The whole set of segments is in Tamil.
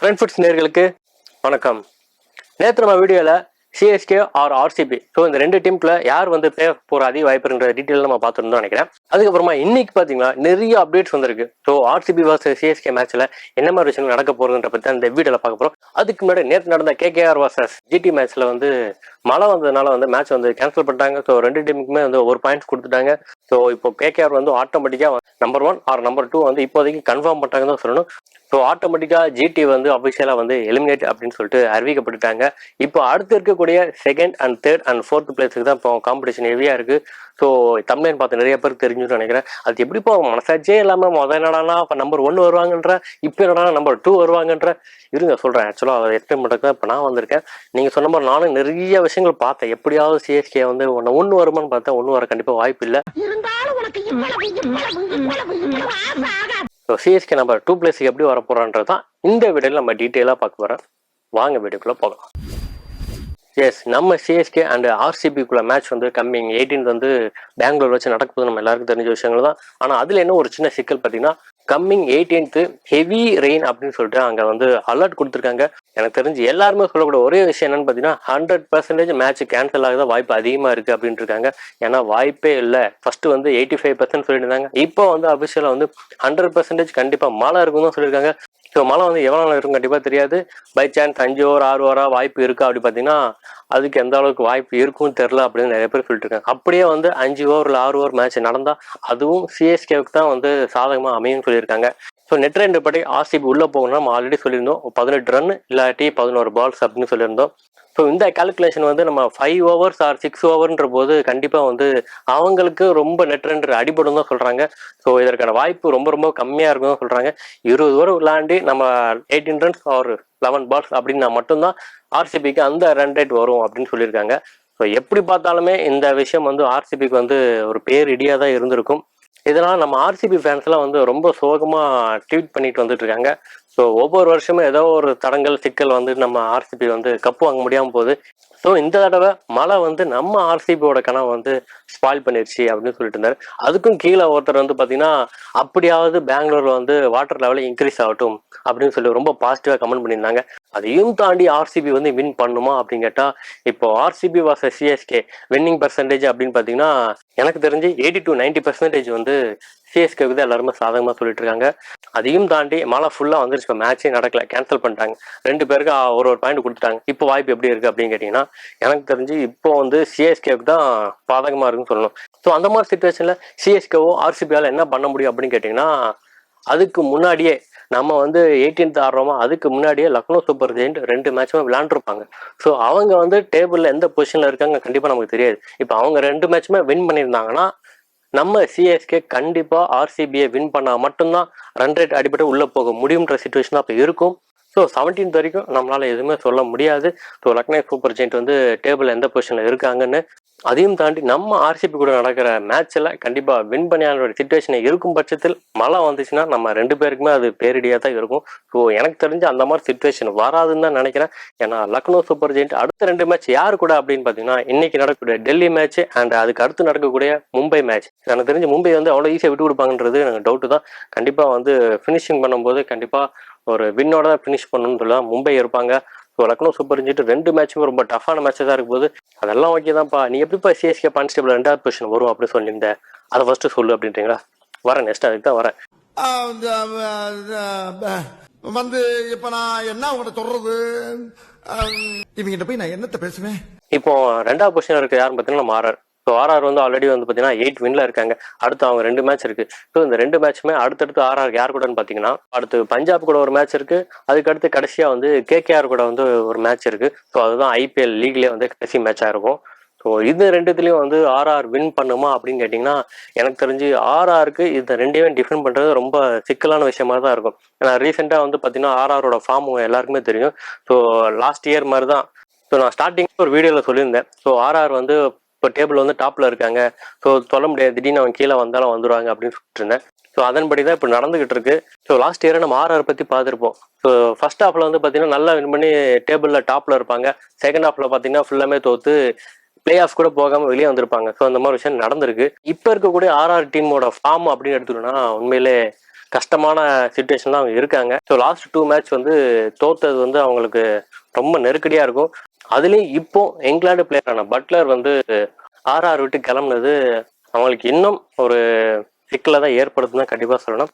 ஃப்ரெண்ட்ஸ் நேயர்களுக்கு வணக்கம். நேற்று நம்ம வீடியோவில் சிஎஸ்கே ஆர் ஆர்சிபி இந்த ரெண்டு டீமுக்குள்ள யார் பிளே போற அதிக வாய்ப்புன்ற டீட்டெயில் நம்ம பார்த்துருந்தோம் நினைக்கிறேன். அதுக்கப்புறமா இன்னைக்கு பார்த்தீங்கன்னா நிறைய அப்டேட்ஸ் வந்திருக்கு. ஆர்சிபி vs சிஎஸ்கே மேட்ச்ல என்ன மாதிரி விஷயம் நடக்க போறதுன்ற பத்தி அந்த வீடியோல பார்க்க போறோம். அதுக்கு முன்னாடி நேற்று நடந்த கேகேஆர் vs ஜிடி மேட்ச்ல மழை வந்ததுனால மேட்ச் கேன்சல் பண்ணிட்டாங்க. ரெண்டு டீமுக்குமே ஒரு பாயிண்ட்ஸ் கொடுத்துட்டாங்க. இப்போ கேகேஆர் ஆட்டோமேட்டிக்கா நம்பர் 1 ஆர் நம்பர் 2 இப்போதைக்கு கன்ஃபார்ம் பண்ணிட்டாங்க தான் சொல்லணும். ஆட்டோமேட்டிக்கா ஜிடி அபிஷியலா எலிமினேட் அப்படின்னு சொல்லிட்டு அறிவிக்கப்பட்டுட்டாங்க. இப்போ அடுத்து இருக்கக்கூடிய second and third and fourth பிளேஸுக்கு தான் இப்போ காம்படிஷன் ஹெவியா இருக்கு. தமிழ்நாடு பார்த்து நிறைய பேருக்கு தெரிஞ்சுன்னு நினைக்கிறேன். அது எப்படிப்போ மனசாச்சே இல்லாம என்னடானா நம்பர் 1 வருவாங்கன்ற, இப்போ என்னடா நம்பர் 2 வருவாங்கன்ற. இருங்க சொல்றேன். ஆக்சுவலா அதை எட்டு மட்டும் தான் இப்போ நான் வந்திருக்கேன். நீங்க சொன்ன மாதிரி நானும் நிறைய விஷயங்கள் பார்த்தேன். எப்படியாவது சிஎஸ்கே ஒன்னு வருமானு பார்த்தா ஒன்னு வர கண்டிப்பா வாய்ப்பு இல்லை. சிஎஸ்கே நம்பர் 2 பிளேஸுக்கு எப்படி வர போறான்றதான் இந்த வீடியோல நம்ம டீட்டெயிலா பார்க்க போறோம். வாங்க வீடியோக்குள்ள போகலாம். எஸ், நம்ம சிஎஸ்கே அண்ட் ஆர்சிபிக்குள்ள மேட்ச் கம்மிங் 18 பெங்களூர் வச்சு நடக்குது. நம்ம எல்லாருக்கும் தெரிஞ்ச விஷயங்கள் தான். ஆனா அதுல என்ன ஒரு சின்ன சிக்கல் பார்த்தீங்கன்னா, கம்மிங் 18th ஹெவி ரெயின் அப்படின்னு சொல்லிட்டு அங்க அலர்ட் கொடுத்துருக்காங்க. எனக்கு தெரிஞ்சு எல்லாருமே சொல்லக்கூடிய ஒரே விஷயம் என்னன்னு பார்த்தீங்கன்னா, 100% மேட்ச் கேன்சல் ஆகுத வாய்ப்பு அதிகமா இருக்கு அப்படின்ட்டு இருக்காங்க. ஏன்னா வாய்ப்பே இல்லை. ஃபர்ஸ்ட் 85% சொல்லியிருந்தாங்க. இப்போ அபிஷியலா 100% கண்டிப்பா மழை இருக்குன்னு தான் சொல்லியிருக்காங்க. மழை எவ்வளோ நாள் இருக்கும் கண்டிப்பா தெரியாது. பை சான்ஸ் 5 ஓவர் 6 ஓவரா வாய்ப்பு இருக்கா அப்படி பார்த்தீங்கன்னா, அதுக்கு எந்த அளவுக்கு வாய்ப்பு இருக்கும்னு தெரியல அப்படின்னு நிறைய பேர் சொல்லிட்டு இருக்காங்க. அப்படியே 5 ஓவர் 6 ஓவர் மேட்ச் நடந்தா அதுவும் சிஎஸ்கேவுக்கு தான் சாதகமா அமையும் சொல்லியிருக்காங்க. நெட் ரன் படி ஆர்சிபி உள்ள போகணும்னா நம்ம ஆல்ரெடி சொல்லியிருந்தோம் 18 ரன் இல்லாட்டி 11 பால்ஸ் அப்படின்னு சொல்லியிருந்தோம். இந்த கால்குலேஷன் நம்ம 5 ஓவர்ஸ் ஆர் 6 ஓவர்ன்ற போது கண்டிப்பா அவங்களுக்கு ரொம்ப நெட் ரன் அடிபடும் தான் சொல்றாங்க. இதற்கான வாய்ப்பு ரொம்ப ரொம்ப கம்மியா இருக்கும் சொல்றாங்க. 20 ஓவர் விளையாண்டி நம்ம 18 ரன்ஸ் ஆர் 11 பால்ஸ் அப்படின்னா மட்டும்தான் ஆர்சிபிக்கு அந்த ரன் ரேட் வரும் அப்படின்னு சொல்லியிருக்காங்க. எப்படி பார்த்தாலுமே இந்த விஷயம் ஆர்சிபிக்கு ஒரு பேர் இடியா தான் இருந்திருக்கும். இதனால நம்ம ஆர்சிபி ஃபேன்ஸ் எல்லாம் ரொம்ப சோகமா ட்வீட் பண்ணிட்டு வந்துட்டு இருக்காங்க. ஒவ்வொரு வருஷமும் ஏதோ ஒரு தடங்கள் சிக்கல் நம்ம ஆர்சிபி கப்பு வாங்க முடியாம போகுது. இந்த தடவை மழை நம்ம ஆர்சிபியோட கனவை ஸ்பாயில் பண்ணிருச்சு அப்படின்னு சொல்லிட்டு இருந்தாரு. அதுக்கும் கீழே ஒருத்தர் பாத்தீங்கன்னா, அப்படியாவது பெங்களூர்ல வாட்டர் லெவல் இன்க்ரீஸ் ஆகட்டும் அப்படின்னு சொல்லி ரொம்ப பாசிட்டிவா கமெண்ட் பண்ணியிருந்தாங்க. அதையும் தாண்டி ஆர்சிபி வின் பண்ணுமா அப்படின்னு கேட்டா, இப்போ RCB vs CSK winning percentage அப்படின்னு பாத்தீங்கன்னா, எனக்கு தெரிஞ்சு 80 to 90% சிஎஸ்கேவுக்கு தான் எல்லாருமே சாதகமா சொல்லிட்டு இருக்காங்க. அதையும் தாண்டி மழை ஃபுல்லா வந்துருச்சு. இப்போ மேட்சே நடக்கல, கேன்சல் பண்ணிட்டாங்க. 2 பேருக்கு ஒரு பாயிண்ட் கொடுத்துட்டாங்க. இப்போ வாய்ப்பு எப்படி இருக்கு அப்படின்னு கேட்டீங்கன்னா, எனக்கு தெரிஞ்சு இப்போ சிஎஸ்கேவுக்கு தான் பாதகமா இருக்குன்னு சொல்லணும். அந்த மாதிரி சிச்சுவேஷன்ல சிஎஸ்கேவோ ஆர்சிபியால என்ன பண்ண முடியும் அப்படின்னு கேட்டீங்கன்னா, அதுக்கு முன்னாடியே நம்ம 18th ஆடுறோமா, அதுக்கு முன்னாடியே லக்னோ சூப்பர் ஜெயிண்ட் 2 மேட்சுமே விளையாண்டுருப்பாங்க. அவங்க டேபிள்ல எந்த பொசிஷன்ல இருக்காங்க கண்டிப்பா நமக்கு தெரியாது. இப்போ அவங்க 2 மேட்சுமே வின் பண்ணியிருந்தாங்கன்னா, நம்ம சிஎஸ்கே கண்டிப்பா ஆர்சிபியை வின் பண்ணா மட்டும்தான் ரன் ரேட் அடிப்படை உள்ள போக முடியும்ன்ற சிச்சுவேஷன் அப்போ இருக்கும். 17th வரைக்கும் நம்மளால எதுவுமே சொல்ல முடியாது. லக்னோ சூப்பர் ஜெயிண்ட் டேபிள் எந்த பொசிஷன்ல இருக்காங்கன்னு. அதையும் தாண்டி நம்ம ஆர்சிபி கூட நடக்கிற மேட்ச்ல கண்டிப்பா வின் பண்ணியாத சிச்சுவேஷன் இருக்கும் பட்சத்தில் மழை வந்துச்சுன்னா நம்ம 2 பேருக்குமே அது பேரிடியா தான் இருக்கும். எனக்கு தெரிஞ்சு அந்த மாதிரி சிச்சுவேஷன் வராதுன்னு தான் நினைக்கிறேன். ஏன்னா லக்னோ சூப்பர் ஜெயிண்ட் அடுத்த 2 மேட்ச் யாரு கூட அப்படின்னு பாத்தீங்கன்னா, இன்னைக்கு நடக்கக்கூடிய டெல்லி மேட்ச் அண்ட் அதுக்கு அடுத்து நடக்கக்கூடிய மும்பை மேட்ச். எனக்கு தெரிஞ்சு மும்பை அவ்வளவு ஈஸியா விட்டு கொடுப்பாங்கன்றது எனக்கு டவுட் தான். கண்டிப்பா பினிஷிங் பண்ணும்போது கண்டிப்பா ஒரு வின்னோட தான் பினிஷ் பண்ணணும்னு சொல்லலாம். மும்பை இருப்பாங்க. லக்னோ சூப்பர் ஜெயிண்ட் 2 மேட்சுமே ரொம்ப டஃபான மேட்ச் தான் இருக்கும் போது அதெல்லாம் ஓகே தான்ப்பா. நீ எப்படிப்பா சிஎஸ்கே கான்ஸ்டபிள் 2வது பொசிஷன் வரும் அப்படின்னு சொல்லியிருந்தேன், அதை ஃபர்ஸ்ட் சொல்லு அப்படின்றீங்களா? வரேன், நெக்ஸ்ட் அதுக்கு தான் வரேன். இப்ப நான் என்ன உங்கள்கிட்ட சொல்றது, இவங்கிட்ட போய் நான் என்னத்த பேசுவேன். இப்போ 2வது பொசிஷன் இருக்கு யாருன்னு பார்த்தீங்கன்னா நம்ம ஆர்ஆர். ஆர்ஆர் ஆல்ரெடி பார்த்தீங்கன்னா 8 வின்ல இருக்காங்க. அடுத்து அவங்க 2 மேட்ச் இருக்கு. இந்த 2 மேட்சுமே அடுத்தடுத்து ஆர்ஆர் யார் கூடன்னு பார்த்தீங்கன்னா, அடுத்து பஞ்சாப் கூட ஒரு மேட்ச் இருக்கு. அதுக்கு அடுத்து கடைசியா கேகேஆர் கூட ஒரு மேட்ச் இருக்கு. அதுதான் ஐபிஎல் லீக்லயே கடைசி மேட்சா இருக்கும். இது 2த்துலயும் ஆர்ஆர் வின் பண்ணுமா அப்படின்னு கேட்டீங்கன்னா, எனக்கு தெரிஞ்சு ஆர்ஆருக்கு இந்த 2யுமே டிஃபெண்ட் பண்றது ரொம்ப சிக்கலான விஷயமா தான் இருக்கும். ஏன்னா ரீசெண்டா பார்த்தீங்கன்னா ஆர்ஆரோட ஃபார்ம் எல்லாருக்குமே தெரியும். லாஸ்ட் இயர் மாதிரி தான். நான் ஸ்டார்டிங் ஒரு வீடியோல சொல்லியிருந்தேன். ஆர்ஆர் இப்போ டேபிள் டாப்ல இருக்காங்க. சொல்ல முடியாது, திடீர்னு அவங்க கீழே வந்தாலும் வந்துருவாங்க அப்படின்னு சொல்லிட்டு இருந்தேன். அதன்படிதான் இப்போ நடந்துகிட்டு இருக்கு. லாஸ்ட் இயரை நம்ம ஆர்ஆர் பத்தி பார்த்துருப்போம். ஃபர்ஸ்ட் ஹாஃப்ல பார்த்தீங்கன்னா நல்லா வின் பண்ணி டேபிள்ல டாப்ல இருப்பாங்க. செகண்ட் ஹாஃப்ல பார்த்தீங்கன்னா ஃபுல்லாமே தோத்து பிளே ஆஃப் கூட போகாம வெளியே வந்திருப்பாங்க. அந்த மாதிரி விஷயம் நடந்திருக்கு. இப்ப இருக்கக்கூடிய ஆர்ஆர் டீமோட ஃபார்ம் அப்படின்னு எடுத்துக்கணும்னா உண்மையிலே கஷ்டமான சுச்சுவேஷன் தான் அவங்க இருக்காங்க. ஸோ லாஸ்ட் 2 மேட்ச் வந்து தோத்தது வந்து அவங்களுக்கு ரொம்ப நெருக்கடியாக இருக்கும். அதுலேயும் இப்போ இங்கிலாந்து பிளேயரான பட்லர் வந்து ஆர்ஆர் விட்டு கிளம்புனது அவங்களுக்கு இன்னும் ஒரு சிக்கலை தான் ஏற்படுத்துன்னு தான் கண்டிப்பாக சொல்லணும்.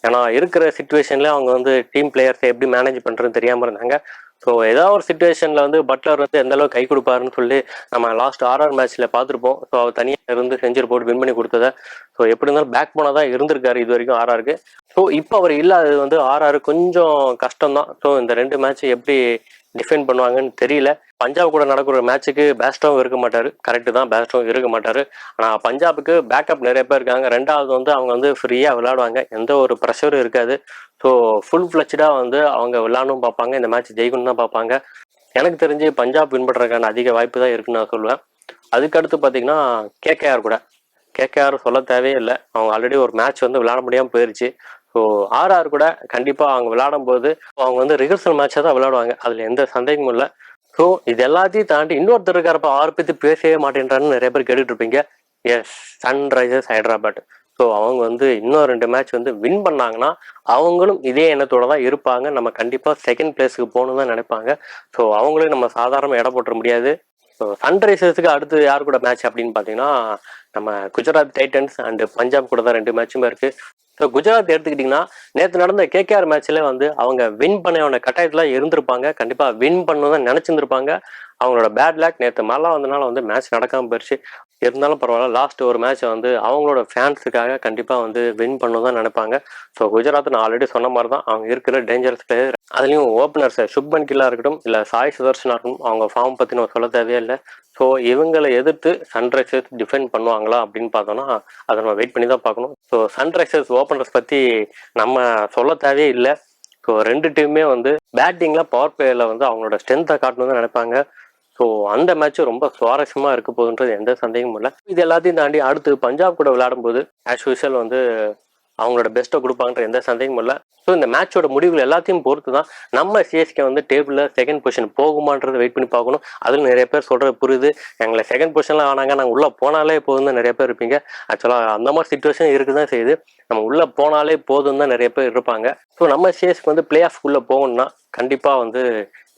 ஏன்னா இருக்கிற சுச்சுவேஷன்ல அவங்க வந்து டீம் பிளேயர்ஸை எப்படி மேனேஜ் பண்ணுறதுன்னு தெரியாமல் இருந்தாங்க. ஸோ ஏதாவது ஒரு சுச்சுவேஷனில் வந்து பட்லர் வந்து எந்த அளவுக்கு கை கொடுப்பாருன்னு சொல்லி நம்ம லாஸ்ட் ஆர்ஆர் மேட்ச்ல பார்த்துருப்போம். ஸோ அவர் தனியாக இருந்து செஞ்சுரி போட்டு வின் பண்ணி கொடுத்ததை. ஸோ எப்படி இருந்தாலும் பேக் போனாக தான் இருந்திருக்காரு இது வரைக்கும் ஆர்ஆருக்கு. ஸோ இப்போ அவர் இல்லாதது வந்து ஆர்ஆர் கொஞ்சம் கஷ்டம் தான். ஸோ இந்த 2 மேட்ச் எப்படி டிஃபெண்ட் பண்ணுவாங்கன்னு தெரியல. பஞ்சாப் கூட நடக்கிற மேட்சுக்கு பேஸ்டோவும் இருக்க மாட்டாரு. கரெக்டு தான், பேஸ்டோவும் இருக்க மாட்டாரு. ஆனால் பஞ்சாபுக்கு பேக்கப் நிறைய பேர் இருக்காங்க. ரெண்டாவது வந்து அவங்க வந்து ஃப்ரீயாக விளையாடுவாங்க, எந்த ஒரு ப்ரெஷரும் இருக்காது. ஸோ ஃபுல் ஃப்ளெட்ஜாக வந்து அவங்க விளையாடணும் பார்ப்பாங்க, இந்த மேட்ச் ஜெயிக்கணும் தான் பார்ப்பாங்க. எனக்கு தெரிஞ்சு பஞ்சாப் வின் பண்ணுறதுக்கான அதிக வாய்ப்பு தான் இருக்குன்னு நான் சொல்லுவேன். அதுக்கடுத்து பார்த்தீங்கன்னா கேகேஆர் சொல்ல தேவையே இல்லை. அவங்க ஆல்ரெடி ஒரு மேட்ச் வந்து விளையாட முடியாமல் போயிருச்சு. ஸோ ஆர்ஆர் கூட கண்டிப்பாக அவங்க விளையாடும் போது அவங்க வந்து ரிஹர்சல் மேட்சாக தான் விளையாடுவாங்க, அதில் எந்த சந்தேகமும் இல்லை. ஸோ இது எல்லாத்தையும் தாண்டி இன்னொருத்தர் இருக்காரப்ப ஆறு பற்றி பேசவே மாட்டேன்றான்னு நிறைய பேர் கேட்டுட்டு இருப்பீங்க. S, Sunrisers Hyderabad. ஸோ அவங்க வந்து இன்னும் 2 மேட்ச் வந்து வின் பண்ணாங்கன்னா அவங்களும் இதே எண்ணத்தோட தான் இருப்பாங்க. நம்ம கண்டிப்பாக செகண்ட் பிளேஸுக்கு போகணுன்னு தான் நினைப்பாங்க. ஸோ அவங்களையும் நம்ம சாதாரண இடம் போட்டுற முடியாது. ஸோ சன்ரைசர்ஸுக்கு அடுத்து யார் கூட மேட்ச் அப்படின்னு பார்த்தீங்கன்னா நம்ம குஜராத் டைட்டன்ஸ் அண்டு பஞ்சாப் கூட தான் 2 மேட்சுமே இருக்குது. ஸோ குஜராத் எடுத்துக்கிட்டிங்கன்னா நேற்று நடந்த கேகேஆர் மேட்ச்சில் வந்து அவங்க வின் பண்ண கட்டாயத்தில் இருந்திருப்பாங்க. கண்டிப்பாக வின் பண்ணணும் தான் நினச்சிருந்துருப்பாங்க. அவங்களோட பேட் லேக் நேற்று மழை வந்தனால வந்து மேட்ச் நடக்காமல் போயிடுச்சு. இருந்தாலும் பரவாயில்ல, லாஸ்ட் ஒரு மேட்சை வந்து அவங்களோட ஃபேன்ஸுக்காக கண்டிப்பாக வந்து வின் பண்ணணும் தான் நினைப்பாங்க. ஸோ குஜராத் நான் ஆல்ரெடி சொன்ன மாதிரி தான் அவங்க இருக்கிற டேஞ்சரஸ் பிளேயர். அதுலேயும் ஓப்பனர்ஸ் சுப்மன் கில்லாக இருக்கட்டும் இல்லை சாய் சுதர்ஷனாக இருக்கட்டும், அவங்க ஃபார்ம் பற்றி நம்ம சொல்ல தேவையே இல்லை. ஸோ இவங்களை எதிர்த்து சன்ரைசர்ஸ் டிஃபெண்ட் பண்ணுவாங்களா அப்படின்னு பார்த்தோன்னா அதை நம்ம வெயிட் பண்ணி தான் பார்க்கணும். ஸோ சன்ரைசர்ஸ் ஓப்பனர்ஸ் பற்றி நம்ம சொல்ல தேவையே இல்லை. ஸோ 2 டீமுமே வந்து பேட்டிங்கில் பவர் பிளேயில் வந்து அவங்களோட ஸ்ட்ரென்த்தை காட்டணும் தான் நினைப்பாங்க. ஸோ அந்த மேட்ச் ரொம்ப சுவாரஸ்யமாக இருக்க போகுதுன்றது எந்த சந்தேகமும் இல்லை. இது எல்லாத்தையும் தாண்டி அடுத்து பஞ்சாப் கூட விளையாடும் போது ஆஸ் யூஷுவல் வந்து அவங்களோட பெஸ்ட்டை கொடுப்பாங்கன்ற எந்த சந்தேகமும் இல்லை. ஸோ இந்த மேட்சோட முடிவுகள் எல்லாத்தையும் பொறுத்து தான் நம்ம சிஎஸ்கே வந்து டேபிளில் செகண்ட் பொசிஷன் போகுமான்றதை வெயிட் பண்ணி பார்க்கணும். அதில் நிறைய பேர் சொல்கிறது புரியுது, எங்களை செகண்ட் பொசிஷன்லாம் ஆனாங்க, நாங்கள் உள்ளே போனாலே போதும் தான் நிறைய பேர் இருப்பீங்க. ஆக்சுவலாக அந்த மாதிரி சுச்சுவேஷன் இருக்குது தான் செய்யுது. நம்ம உள்ளே போனாலே போதும் தான் நிறைய பேர் இருப்பாங்க. ஸோ நம்ம சிஎஸ்கே வந்து பிளே ஆஃப் உள்ளே போகணும்னா கண்டிப்பாக வந்து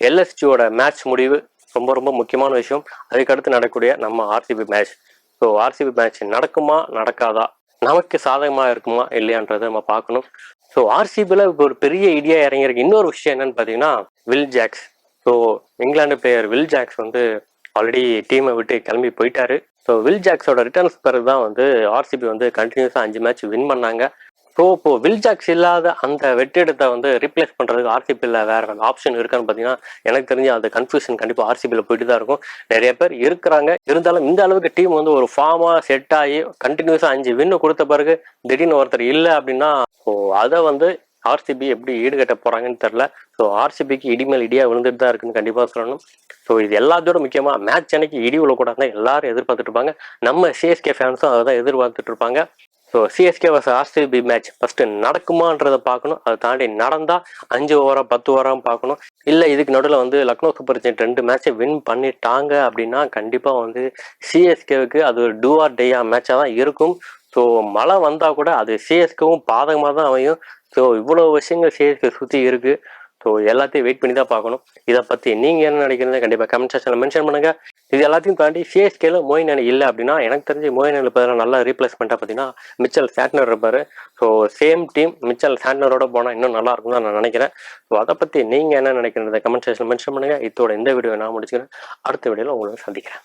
எல்எஸ்ஜியோட மேட்ச் முடிவு ரொம்ப ரொம்ப முக்கியமான விஷயம். அதுக்கடுத்து நடக்கக்கூடிய நம்ம RCB match. So RCB match நடக்குமா நடக்காதா, நமக்கு சாதகமாக இருக்குமா இல்லையான்றதை நம்ம பார்க்கணும். ஸோ ஆர்சிபியில் இப்போ ஒரு பெரிய ஐடியா இறங்கியிருக்கு. இன்னொரு விஷயம் என்னன்னு பார்த்தீங்கன்னா வில் ஜாக்ஸ். ஸோ இங்கிலாந்து பிளேயர் வில் ஜாக்ஸ் வந்து ஆல்ரெடி டீமை விட்டு கிளம்பி போயிட்டாரு. ஸோ வில் ஜாக்ஸோட ரிட்டர்ன்ஸ் பிறகு தான் வந்து ஆர்சிபி வந்து கண்டினியூஸாக 5 மேட்ச் வின் பண்ணாங்க. ஸோ இப்போ வில் ஜாக்ஸ் இல்லாத அந்த வெற்றிடத்தை வந்து ரீப்ளேஸ் பண்ணுறதுக்கு ஆர்சிபியில் வேற ஆப்ஷன் இருக்கான்னு பார்த்தீங்கன்னா எனக்கு தெரிஞ்சு அந்த கன்ஃபியூஷன் கண்டிப்பாக ஆர்சிபியில் போயிட்டு தான் இருக்கும். நிறைய பேர் இருக்கிறாங்க, இருந்தாலும் இந்த அளவுக்கு டீம் வந்து ஒரு ஃபார்மாக செட் ஆகி கண்டினியூஸாக 5 வின்னு கொடுத்த பிறகு திடீர்னு ஒருத்தர் இல்லை அப்படின்னா ஸோ அதை வந்து ஆர்சிபி எப்படி ஈடுகட்ட போகிறாங்கன்னு தெரில. ஸோ ஆர்சிபிக்கு இடிமேல் இடியாக விழுந்துட்டு தான் இருக்குன்னு கண்டிப்பாக சொல்லணும். ஸோ இது எல்லாத்தோட முக்கியமாக மேட்ச் அன்னைக்கு இடி விழக்கூடாதுன்னு எல்லாரும் எதிர்பார்த்துட்டு இருப்பாங்க. நம்ம சிஎஸ்கே ஃபேன்ஸும் அதை தான் எதிர்பார்த்துட்டு இருப்பாங்க. So CSK vs RCB match first நடக்குமான்றதை பார்க்கணும். அதை தாண்டி நடந்தால் 5 ஓவரா 10 ஓவராக பார்க்கணும். இல்லை இதுக்கு நடுவில் வந்து லக்னோ சூப்பர் ஜெயின்ட் 2 மேட்சை வின் பண்ணிட்டாங்க அப்படின்னா கண்டிப்பாக வந்து சிஎஸ்கேவுக்கு அது ஒரு டூ ஆர் டேயா மேட்சாக தான் இருக்கும். ஸோ மழை வந்தால் கூட அது சிஎஸ்கேவும் பாதகமாக தான் அமையும். ஸோ இவ்வளோ விஷயங்கள் சிஎஸ்கே சுற்றி இருக்குது. ஸோ எல்லாத்தையும் வெயிட் பண்ணி தான் பார்க்கணும். இதை பற்றி நீங்கள் என்ன நினைக்கிறீங்க கண்டிப்பாக கமெண்ட் செக்ஷனில் மென்ஷன் பண்ணுங்கள். இது எல்லாத்தையும் தாண்டி சிஎஸ்கேல மோயின் அலி இல்லை அப்படின்னா எனக்கு தெரிஞ்சு மோயின் அலி பதிலாக நல்லா ரீப்ளேஸ்மெண்ட்டாக பார்த்தீங்கன்னா மிச்சல் சாட்னர் இருப்பார். ஸோ சேம் டீம் மிச்சல் சாட்னரோட போனால் இன்னும் நல்லா இருக்கும் தான் நான் நினைக்கிறேன். ஸோ அதை பற்றி நீங்கள் என்ன நினைக்கிறத கமெண்ட் செக்ஷனில் மென்ஷன் பண்ணுங்கள். இதோட இந்த வீடியோ நான் முடிச்சுக்கிறேன். அடுத்த வீடியோவில் உங்களை சந்திக்கிறேன்.